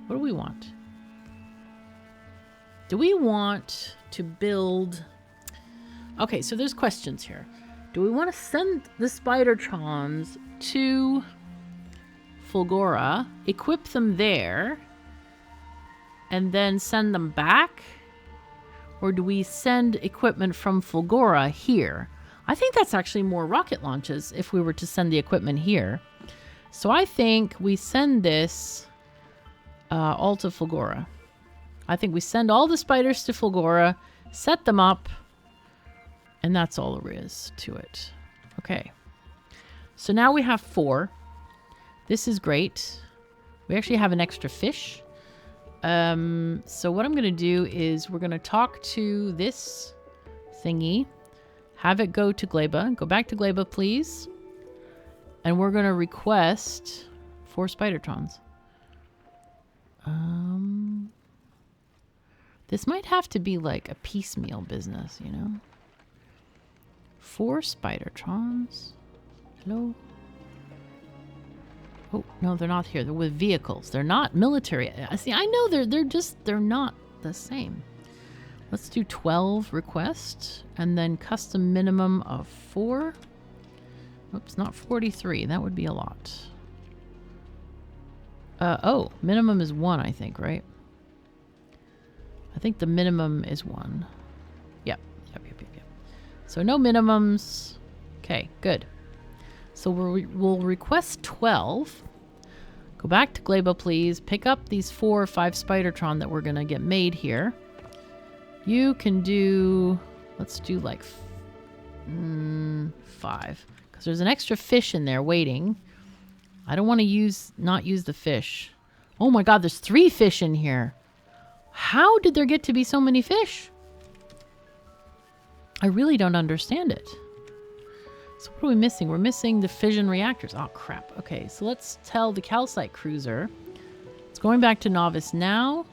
What do we want? Do we want to build... Okay, so there's questions here. Do we want to send the Spidertrons to Fulgora, equip them there, and then send them back? Or do we send equipment from Fulgora here? I think that's actually more rocket launches if we were to send the equipment here. So I think we send this all to Fulgora. I think we send all the spiders to Fulgora, set them up, and that's all there is to it. Okay. So now we have 4. This is great. We actually have an extra fish. So what I'm going to do is we're going to talk to this thingy, have it go to Gleba. Go back to Gleba, please. And we're going to request 4 Spidertrons. This might have to be like a piecemeal business, you know? 4 Spidertrons. Hello? Oh, no, they're not here. They're with vehicles. They're not military. See, I know they're not the same. Let's do 12 requests and then custom minimum of 4. Oops, not 43. That would be a lot. Oh, minimum is 1, I think, right? I think the minimum is 1. Yep. So no minimums. Okay, good. So we'll request 12. Go back to Gleba, please. Pick up these 4 or 5 Spidertron that we're going to get made here. You can do... Let's do like 5. Because there's an extra fish in there waiting. I don't want to not use the fish. Oh my god, there's 3 fish in here. How did there get to be so many fish? I really don't understand it. So what are we missing? We're missing the fission reactors. Oh, crap. Okay, so let's tell the calcite cruiser. It's going back to novice now.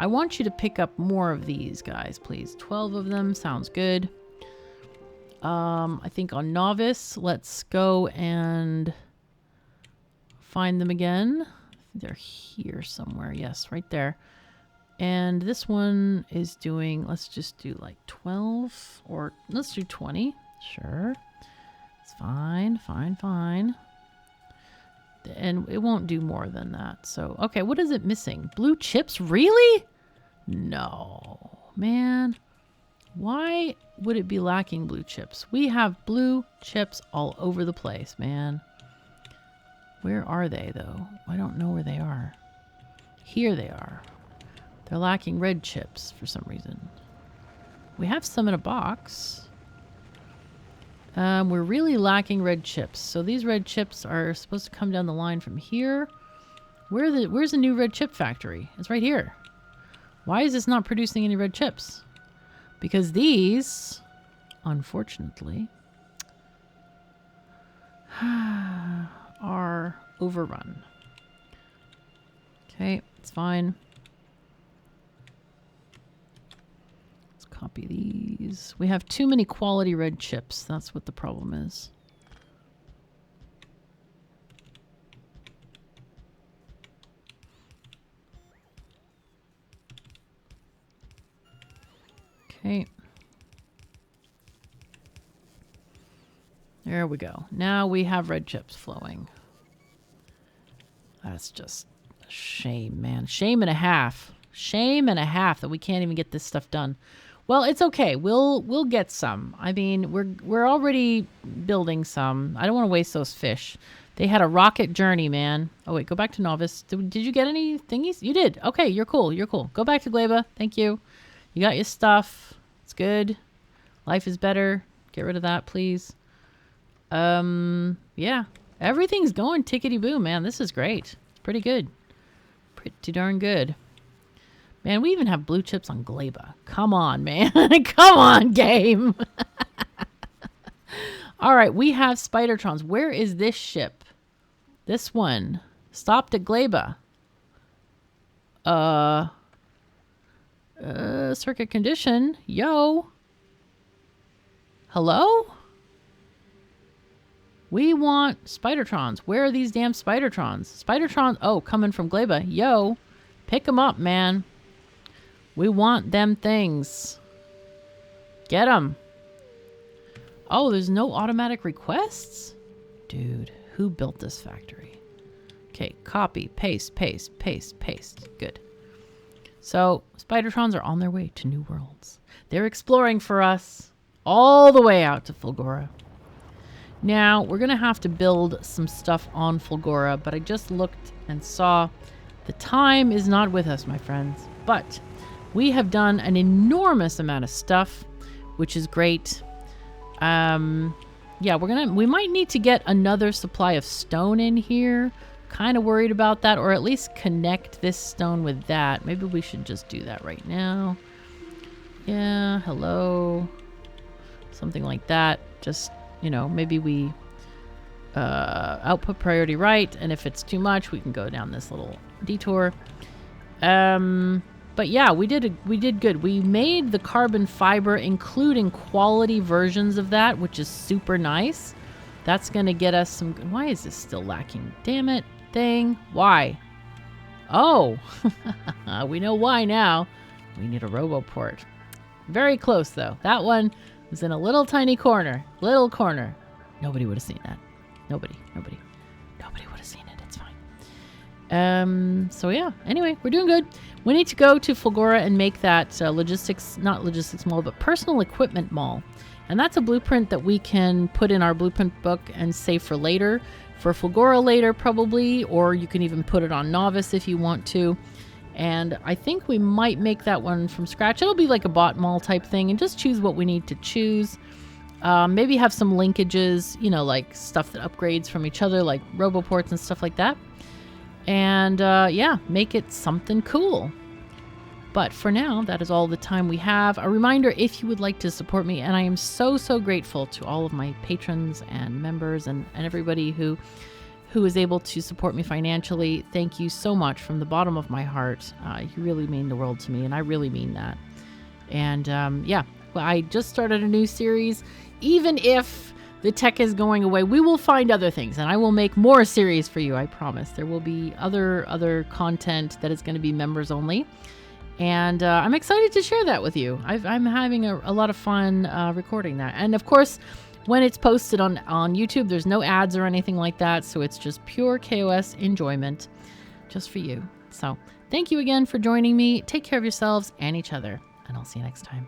I want you to pick up more of these guys, please. 12 of them. Sounds good. I think on novice, let's go and find them again. They're here somewhere. Yes, right there. And this one is doing, let's just do like 12 or let's do 20. Sure. It's fine. And it won't do more than that. So, okay, what is it missing? Blue chips? Really? No, man. Why would it be lacking blue chips? We have blue chips all over the place, man. Where are they, though? I don't know where they are. Here they are. They're lacking red chips for some reason. We have some in a box. We're really lacking red chips. So these red chips are supposed to come down the line from here. Where's the new red chip factory? It's right here. Why is this not producing any red chips? Because these, unfortunately, are overrun. Okay, it's fine. Let's copy these. We have too many quality red chips. That's what the problem is. Okay. There we go. Now we have red chips flowing. That's just a shame, man. Shame and a half. Shame and a half that we can't even get this stuff done. Well, it's okay. We'll get some. I mean, we're already building some. I don't want to waste those fish. They had a rocket journey, man. Oh wait, go back to novice. Did you get any thingies? You did. Okay, you're cool. You're cool. Go back to Gleba. Thank you. You got your stuff. It's good. Life is better. Get rid of that, please. Yeah. Everything's going tickety-boo, man. This is great. It's pretty good. Pretty darn good. Man, we even have blue chips on Gleba. Come on, man. Come on, game. All right, we have Spidertrons. Where is this ship? This one. Stopped at Gleba. Circuit condition. Yo. Hello? We want Spidertrons. Where are these damn Spidertrons? Spidertrons. Oh, coming from Gleba. Yo. Pick them up, man. We want them things. Get them. Oh, there's no automatic requests? Dude, who built this factory? Okay, copy, paste, paste, paste, paste. Good. So, Spidertrons are on their way to new worlds. They're exploring for us all the way out to Fulgora. Now, we're going to have to build some stuff on Fulgora, but I just looked and saw the time is not with us, my friends. But we have done an enormous amount of stuff, which is great. Yeah, we might need to get another supply of stone in here. Kind of worried about that, or at least connect this stone with that. Maybe we should just do that right now. Yeah, hello. Something like that. Just, you know, maybe we output priority right, and if it's too much, we can go down this little detour. But yeah, we did good. We made the carbon fiber, including quality versions of that, which is super nice. That's going to get us some... Why is this still lacking? Damn it, thing. Why? Oh, we know why now. We need a RoboPort. Very close, though. That one was in a little tiny corner. Little corner. Nobody would have seen that. Nobody would have seen it. It's fine. So yeah, anyway, we're doing good. We need to go to Fulgora and make that not logistics mall, but personal equipment mall. And that's a blueprint that we can put in our blueprint book and save for later. For Fulgora later, probably, or you can even put it on Novice if you want to. And I think we might make that one from scratch. It'll be like a bot mall type thing and just choose what we need to choose. Maybe have some linkages, you know, like stuff that upgrades from each other, like RoboPorts and stuff like that. And yeah, make it something cool. But for now, that is all the time we have. A reminder, if you would like to support me, and I am so grateful to all of my patrons and members and everybody who is able to support me financially. Thank you so much from the bottom of my heart. You really mean the world to me, and I really mean that. And yeah, well, I just started a new series. Even if the tech is going away, we will find other things, and I will make more series for you, I promise. There will be other content that is going to be members only. And I'm excited to share that with you. I'm having a lot of fun recording that. And of course, when it's posted on YouTube, there's no ads or anything like that. So it's just pure KOS enjoyment just for you. So thank you again for joining me. Take care of yourselves and each other. And I'll see you next time.